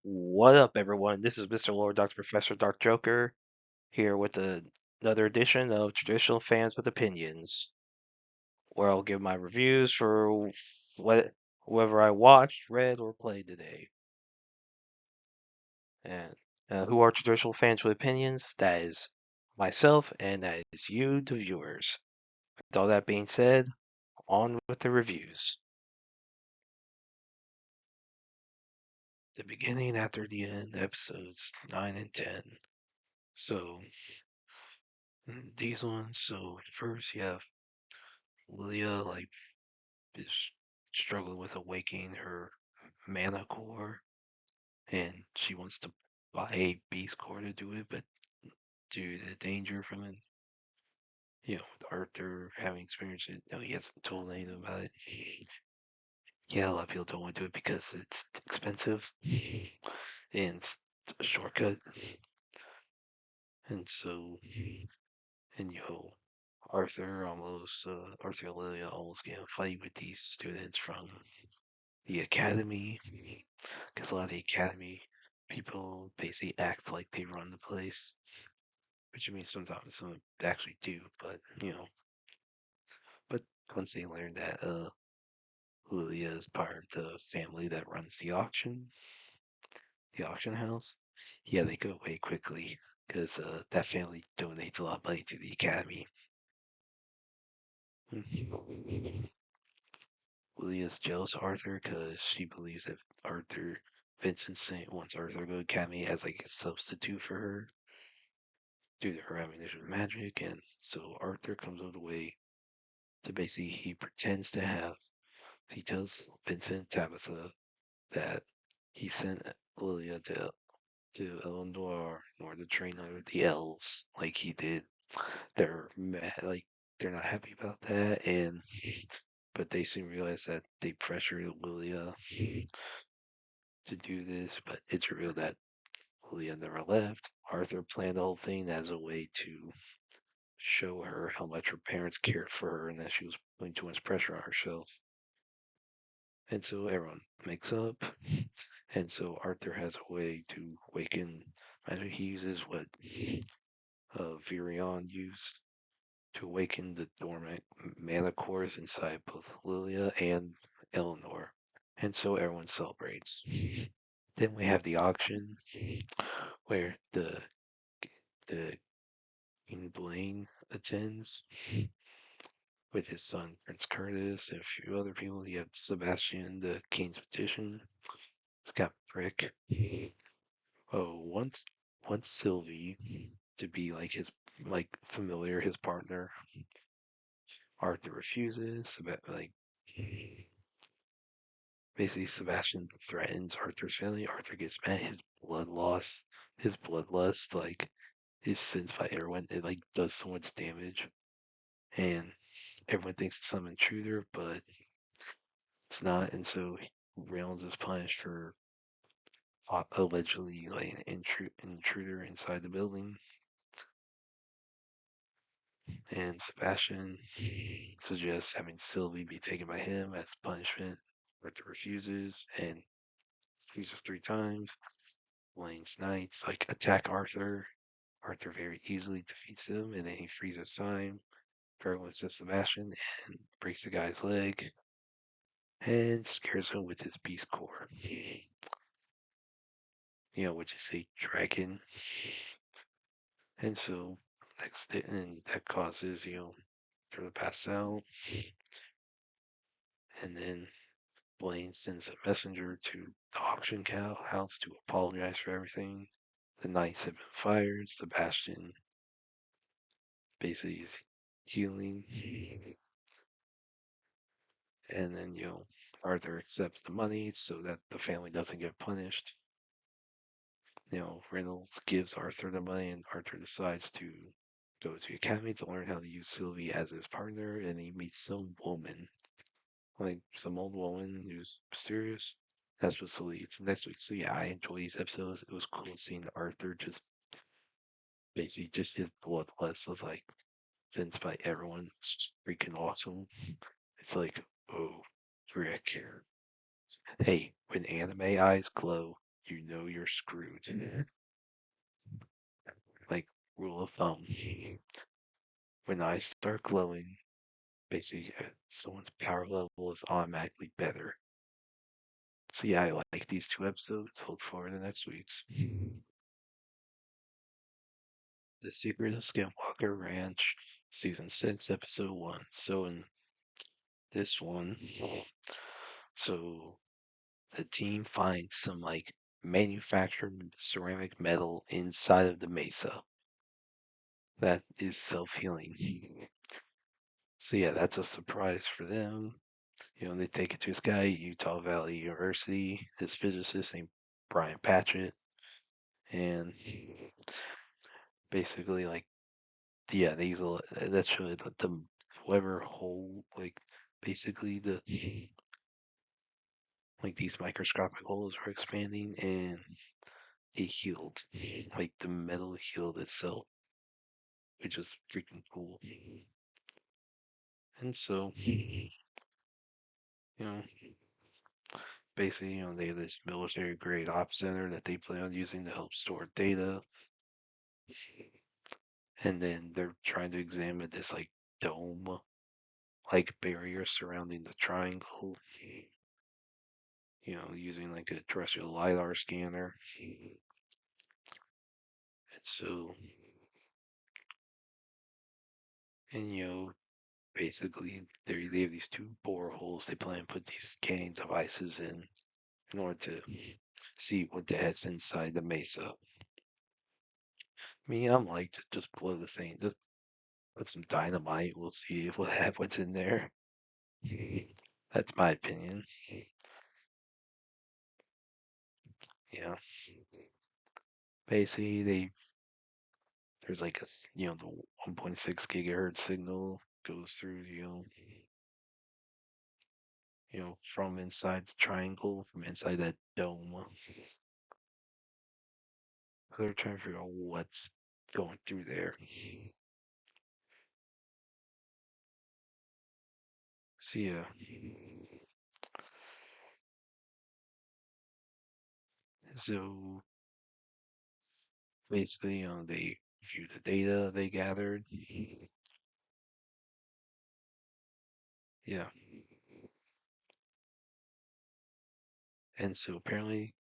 What up, everyone? This is Mr. Lord, Dr. Professor, Dark Joker, here with another edition of Traditional Fans with Opinions, where I'll give my reviews for whoever I watched, read, or played today. And who are Traditional Fans with Opinions? That is myself, and that is you, the viewers. With all that being said, on with the reviews. The beginning after the end, episodes 9 and 10. So, these ones, so first you have Leah, is struggling with awakening her mana core, and she wants to buy a beast core to do it, but due to the danger from it, with Arthur having experienced it, no, he hasn't told anyone about it. Yeah, a lot of people don't want to do it because it's expensive and it's a shortcut, and so, and Arthur and Lilia almost get in a fight with these students from the academy, because a lot of the academy people basically act like they run the place, which I mean sometimes some actually do, but but once they learn that Lilia is part of the family that runs the auction house, yeah, they go away quickly because that family donates a lot of money to the academy. Lilia's jealous of Arthur because she believes that Vincent Saint wants Arthur to go to academy as like a substitute for her due to her having issues with magic, and so Arthur comes up with a way to basically he tells Vincent Tabitha that he sent Lilia to Eleanor in order to train under the elves like he did. They're mad, like they're not happy about that, and but they soon realize that they pressured Lilia to do this, but it's revealed that Lilia never left. Arthur planned the whole thing as a way to show her how much her parents cared for her and that she was putting too much pressure on herself. And so everyone makes up. And so Arthur has a way to awaken. Actually, he uses what Virion used to awaken the dormant mana cores inside both Lilia and Eleanor. And so everyone celebrates. Then we have the auction where the King Blaine attends with his son Prince Curtis and a few other people. You have Sebastian, the King's Petition. It's got Brick. Oh, once Sylvie to be like his familiar, his partner. Arthur refuses. Basically Sebastian threatens Arthur's family. Arthur gets mad. His bloodlust is sensed by everyone. It like does so much damage, and everyone thinks it's some intruder, but it's not. And so Reynolds is punished for allegedly like an intruder inside the building. And Sebastian suggests having Sylvie be taken by him as punishment. Arthur refuses and refuses 3 times. Blaine's knights attack Arthur. Arthur very easily defeats them, and then he freezes time. Everyone except Sebastian and breaks the guy's leg and scares him with his beast core. Which is a dragon. And so that causes, for the pass out. And then Blaine sends a messenger to the auction house to apologize for everything. The knights have been fired. Sebastian basically is healing. And then, Arthur accepts the money so that the family doesn't get punished. Reynolds gives Arthur the money, and Arthur decides to go to the academy to learn how to use Sylvie as his partner, and he meets some woman, like some old woman who's mysterious. That's what leads next week. So yeah, I enjoy these episodes. It was cool seeing Arthur just basically just his bloodlust of sensed by everyone. It's just freaking awesome. It's like, oh, Rick. Hey, when anime eyes glow, you know you're screwed. Like, rule of thumb. When eyes start glowing, basically someone's power level is automatically better. So yeah, I like these two episodes. Look forward to next week's. The Secret of Skinwalker Ranch, Season 6, Episode 1. So in this one, so the team finds some like manufactured ceramic metal inside of the mesa that is self-healing. So yeah, that's a surprise for them. They take it to this guy at Utah Valley University, this physicist named Brian Patchett, and basically like yeah, they use that's really the whoever hole like basically the like these microscopic holes were expanding and it healed. Like the metal healed itself, which was freaking cool. And so, know, basically, they have this military grade ops center that they plan on using to help store data. And then they're trying to examine this like dome like barrier surrounding the triangle, using like a terrestrial LiDAR scanner. And so, and basically they have these two boreholes they plan to put these scanning devices in order to see what the heck's inside the mesa. Me, I'm like, just blow the thing. Just put some dynamite. We'll see what's in there. That's my opinion. Yeah. Basically, there's like the 1.6 gigahertz signal goes through, from inside the triangle, from inside that dome. So they're trying to figure out what's going through there. So yeah. So basically, they view the data they gathered. Yeah. And so apparently,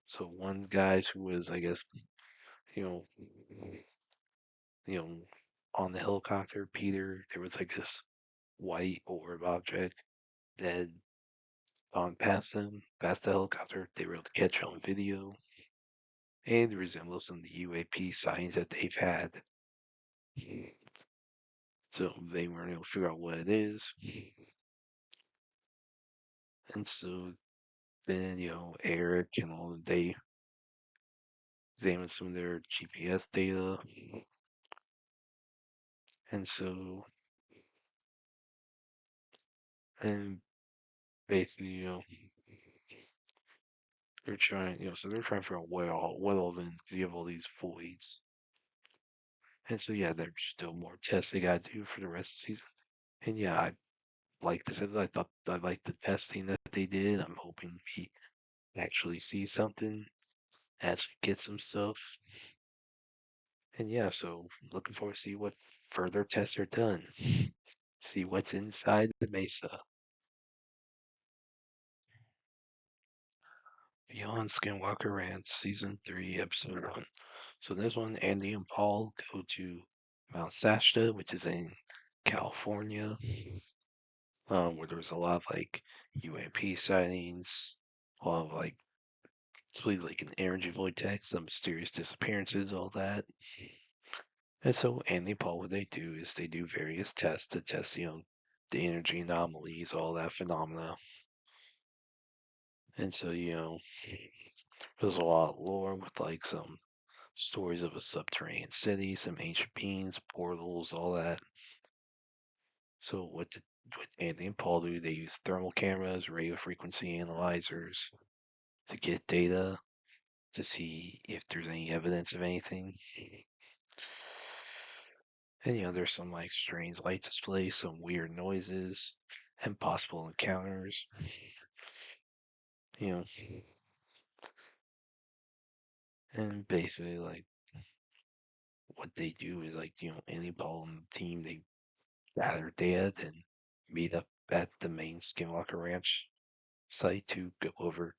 so one guy who was, I guess, you know, you know, on the helicopter, Peter, there was like this white orb object that had gone past them, past the helicopter. They were able to catch it on video, and it resembles some of the UAP sightings that they've had. So they weren't able to figure out what it is. And so then, Eric and all, they examined some of their GPS data. And so, and basically, they're trying to figure out what all in, because you have all these voids. And so, yeah, there's still more tests they got to do for the rest of the season. And yeah, I like this. I thought I liked the testing that they did. I'm hoping we actually see something, actually get some stuff. And yeah, so looking forward to see what further tests are done. See what's inside the mesa. Beyond Skinwalker Ranch, Season 3, Episode 1. So this one, Andy and Paul go to Mount Shasta, which is in California, where there's a lot of like UAP sightings, a lot of like, it's believed like an energy vortex, some mysterious disappearances, all that. And so Andy and Paul, what they do is they do various tests to test, the energy anomalies, all that phenomena. And so, there's a lot of lore with like some stories of a subterranean city, some ancient beings, portals, all that. So what Anthony and Paul do, they use thermal cameras, radio frequency analyzers to get data to see if there's any evidence of anything. And there's some like strange light displays, some weird noises, and possible encounters. You know, And basically, like, what they do is, like, any ball on the team, they gather data and meet up at the main Skinwalker Ranch site to go over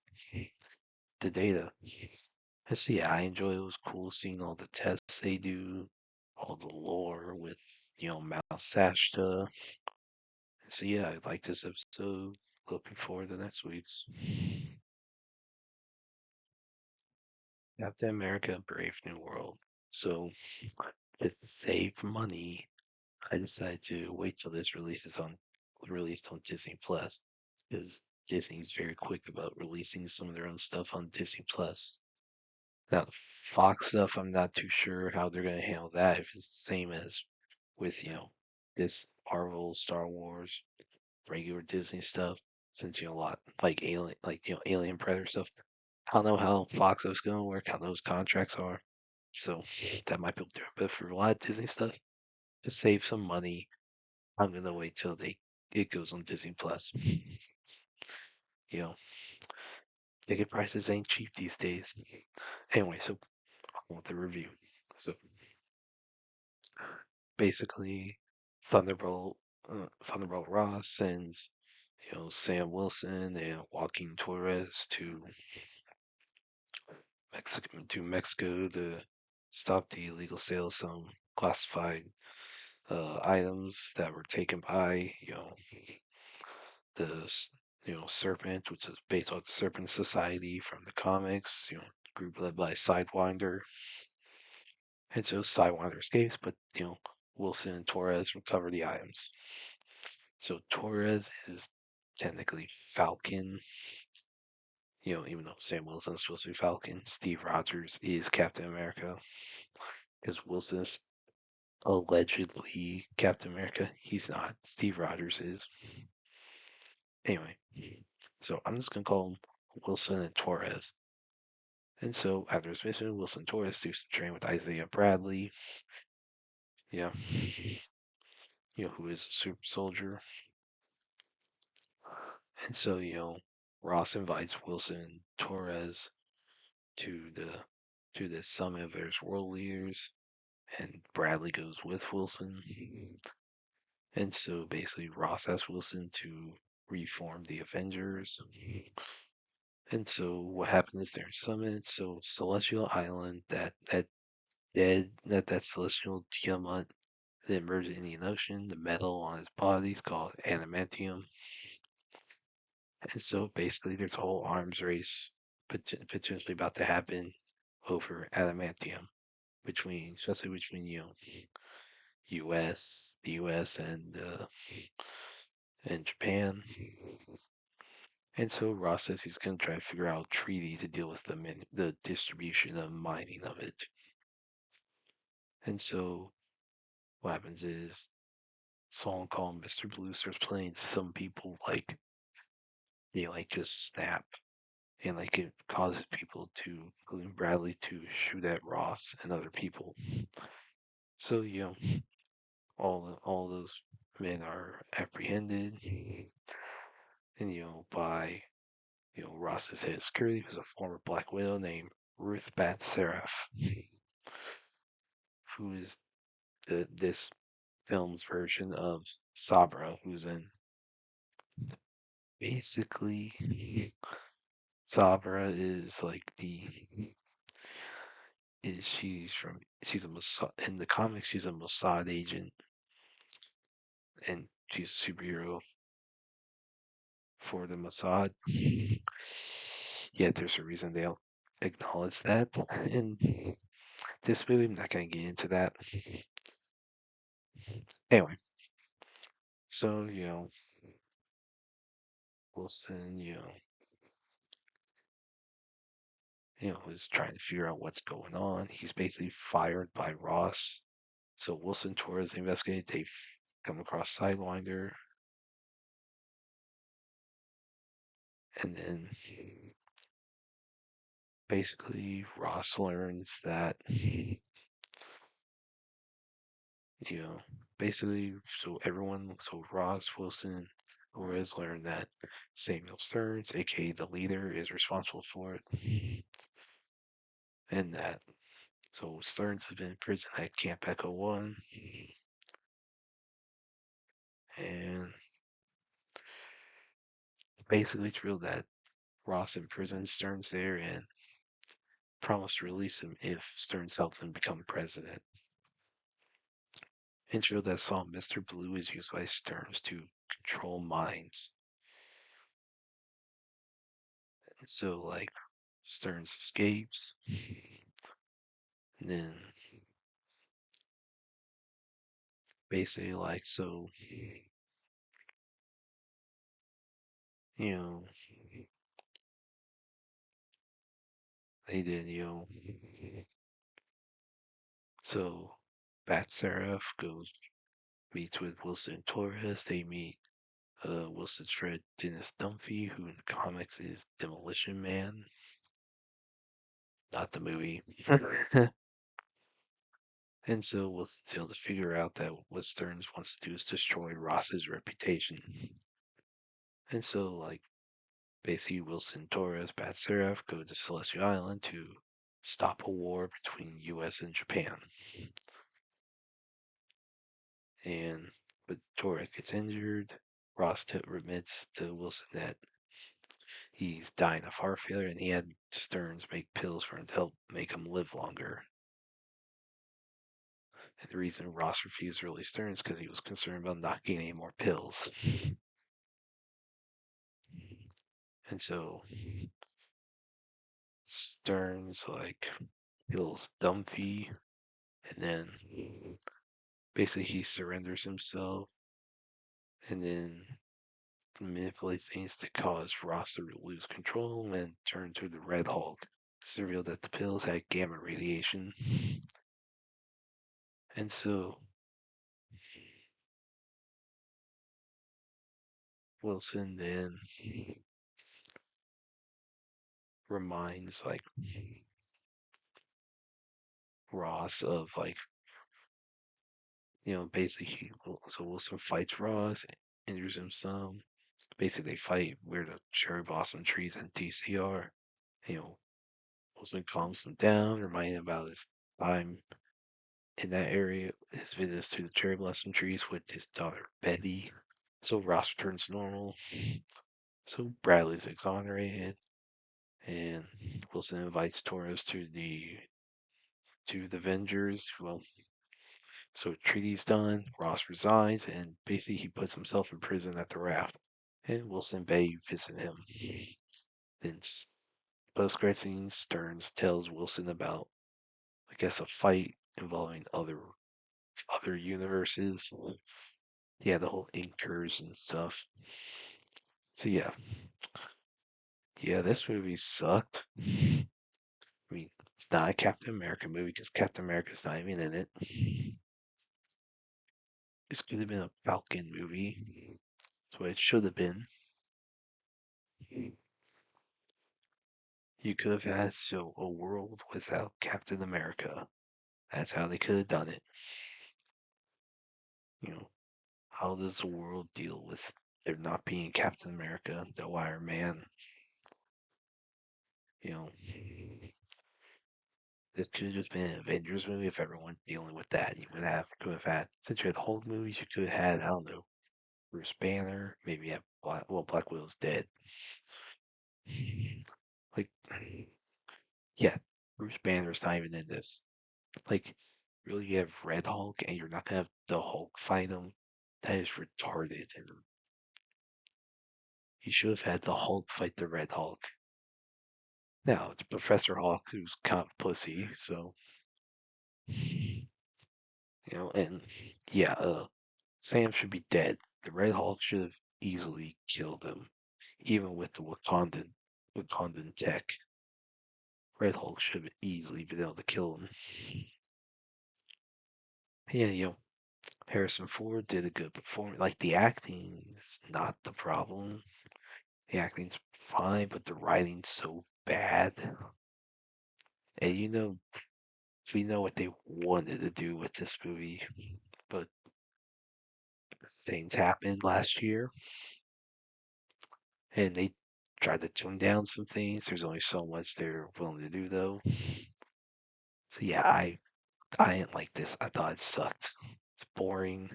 the data. And so, yeah, I enjoy it. It was cool seeing all the tests they do, all the lore with, Mount Sashta. So, yeah, I like this episode. Looking forward to next week's. Captain America Brave New World. So, to save money, I decided to wait till this released on Disney Plus because Disney's very quick about releasing some of their own stuff on Disney Plus. Now, the Fox stuff, I'm not too sure how they're going to handle that. If it's the same as with, this Marvel, Star Wars, regular Disney stuff, since, a lot like Alien Predator stuff. I don't know how Fox is going to work, how those contracts are. So that might be able to do it. But for a lot of Disney stuff, to save some money, I'm going to wait till it goes on Disney Plus. You know, ticket prices ain't cheap these days. Anyway, so on with the review. So basically, Thunderbolt Ross sends Sam Wilson and Joaquin Torres to Mexico to stop the illegal sale of some classified items that were taken by the Serpent, which is based off the Serpent Society from the comics. Group led by Sidewinder, and so Sidewinder escapes, but Wilson and Torres recover the items. So Torres is technically Falcon. Even though Sam Wilson's supposed to be Falcon, Steve Rogers is Captain America because Wilson's allegedly Captain America. He's not. Steve Rogers is. Anyway, so I'm just gonna call them Wilson and Torres. And so after his mission, Wilson and Torres do some training with Isaiah Bradley. Yeah, who is a super soldier. And so Ross invites Wilson and Torres to the summit of various world leaders, and Bradley goes with Wilson. And so basically, Ross asks Wilson to reform the Avengers. And so what happens during Summit? So Celestial Island, that celestial diamond that emerged in the Indian Ocean, the metal on his body is called adamantium. And so basically, there's a whole arms race potentially about to happen over adamantium especially between the U.S. and Japan. And so Ross says he's going to try to figure out a treaty to deal with the distribution and mining of it. And so what happens is song called Mr. Blue starts playing. Some people they just snap, and it causes people including Bradley, to shoot at Ross and other people. So all those men are apprehended, and by Ross's head security, who's a former Black Widow named Ruth Bat Seraph, who is this film's version of Sabra, who's in basically Sabra is like the is she's a Mossad in the comics, she's a Mossad agent, and she's a superhero for the Mossad. Yet there's a reason they don't acknowledge that in this movie. I'm not gonna get into that. Anyway, so Wilson, is trying to figure out what's going on. He's basically fired by Ross. So Wilson Torres investigate. They've come across Sidewinder, and then basically Ross learns that you know basically so Ross, Wilson, Torres learned that Samuel Stearns, aka the leader, is responsible for it. in that. So Stearns has been in prison at Camp Echo 1, and basically it's real that Ross imprisoned Stearns there and promised to release him if Stearns helped him become president. Intro that song Mr. Blue is used by Stearns to control minds. And so like Stearns escapes, and then basically like so you know they did so Bat Seraph goes meets with Wilson Torres. They meet Wilson's friend Dennis Dunphy, who in the comics is Demolition Man, not the movie. And so Wilson's able to figure out that what Stearns wants to do is destroy Ross's reputation. And so, like, basically, Wilson Torres, Bat Seraph go to Celestial Island to stop a war between U.S. and Japan. And but Torres gets injured. Ross admits to Wilson that he's dying of heart failure, and he had Stearns make pills for him to help make him live longer. And the reason Ross refused to release Stearns because he was concerned about not getting any more pills. And so Stearns like kills Dumpy, and then basically he surrenders himself, and then manipulates things to cause Ross to lose control and turn to the Red Hulk. It's revealed that the pills had gamma radiation, and so Wilson then reminds like Ross of like basically so Wilson fights Ross, injures him some. Basically, they fight where the cherry blossom trees and TC are. You know, Wilson calms him down, reminding him about his time in that area, his visits to the cherry blossom trees with his daughter Betty. So Ross returns to normal. So Bradley's exonerated, and Wilson invites Torres to the Avengers. Well, so treaty's done. Ross resigns, and basically he puts himself in prison at the raft. And Wilson Bay visit him. Then post-credit scene, Stearns tells Wilson about, I guess, a fight involving other universes. Yeah, the whole Inkers and stuff. So yeah, this movie sucked. I mean, it's not a Captain America movie because Captain America's not even in it. This could have been a Falcon movie. That's what it should have been. You could have had a world without Captain America. That's how they could have done it. You know, how does the world deal with there not being Captain America, no Iron Man? You know, this could have just been an Avengers movie if everyone dealing with that. You could have had since you had Hulk movies, you could have had I don't know Bruce Banner, maybe have Black Widow's dead. Like yeah, Bruce Banner's not even in this. Like really, you have Red Hulk and you're not gonna have the Hulk fight him. That is retarded. You should have had the Hulk fight the Red Hulk. Now it's Professor Hulk who's kind of pussy, so and yeah, Sam should be dead. The Red Hulk should have easily killed him, even with the Wakandan tech. Red Hulk should have easily been able to kill him. Yeah, Harrison Ford did a good performance. Like the acting is not the problem. The acting's fine, but the writing's so bad. And we know what they wanted to do with this movie, but things happened last year, and they tried to tone down some things. There's only so much they're willing to do, though. So yeah, I didn't like this. I thought it sucked. It's boring.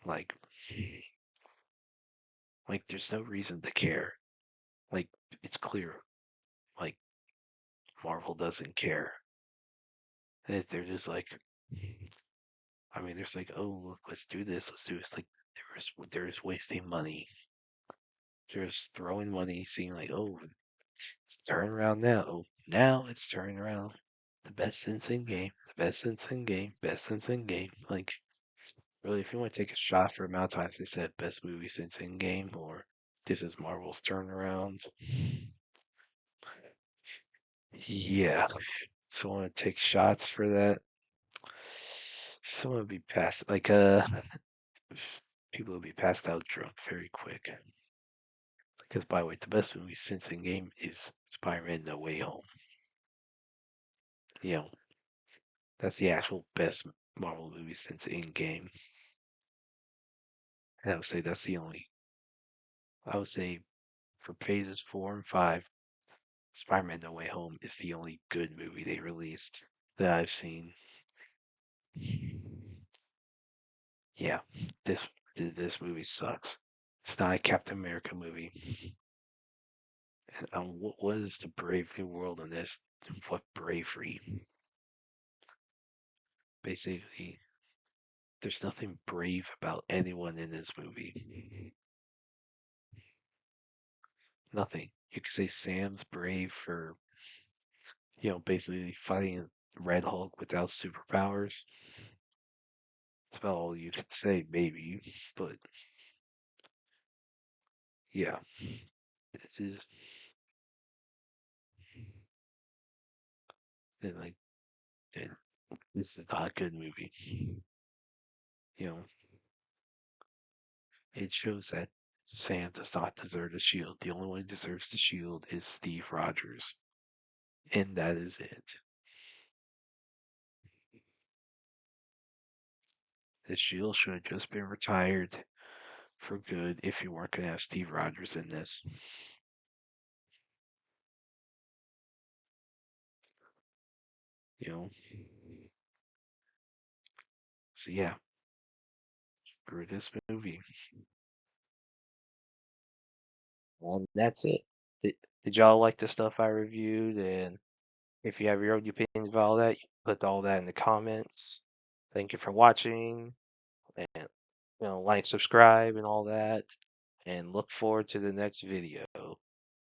Like there's no reason to care. Like it's clear. Like Marvel doesn't care. They're just like, I mean, there's like, oh look, let's do this, let's do this. Like there's wasting money. Just throwing money, seeing like, oh, it's turning around now. Oh, now it's turning around. The best since in game. The best since in game. Best since in game. Like really, if you want to take a shot for the amount of times they said best movie since in game or this is Marvel's turnaround. Yeah. So I want to take shots for that. Someone would be passed people would be passed out drunk very quick. Because by the way, the best movie since in game is Spider-Man No Way Home. You know, that's the actual best Marvel movie since in game. And I would say that's the only I would say for phases 4 and 5, Spider-Man No Way Home is the only good movie they released that I've seen. Yeah, this this movie sucks. It's not a Captain America movie. What is the Brave New World in this? What bravery? Basically, there's nothing brave about anyone in this movie. Nothing. You could say Sam's brave for, basically fighting Red Hulk without superpowers. That's about all you could say, maybe. But yeah, this is and like and this is not a good movie. You know, it shows that Sam does not deserve the shield. The only one who deserves the shield is Steve Rogers, and that is it. The shield should have just been retired for good if you weren't going to have Steve Rogers in this. You know, so yeah, screw this movie. Well, that's it. Did y'all like the stuff I reviewed? And if you have your own opinions about all that, you can put all that in the comments. Thank you for watching, and like, subscribe, and all that. And look forward to the next video.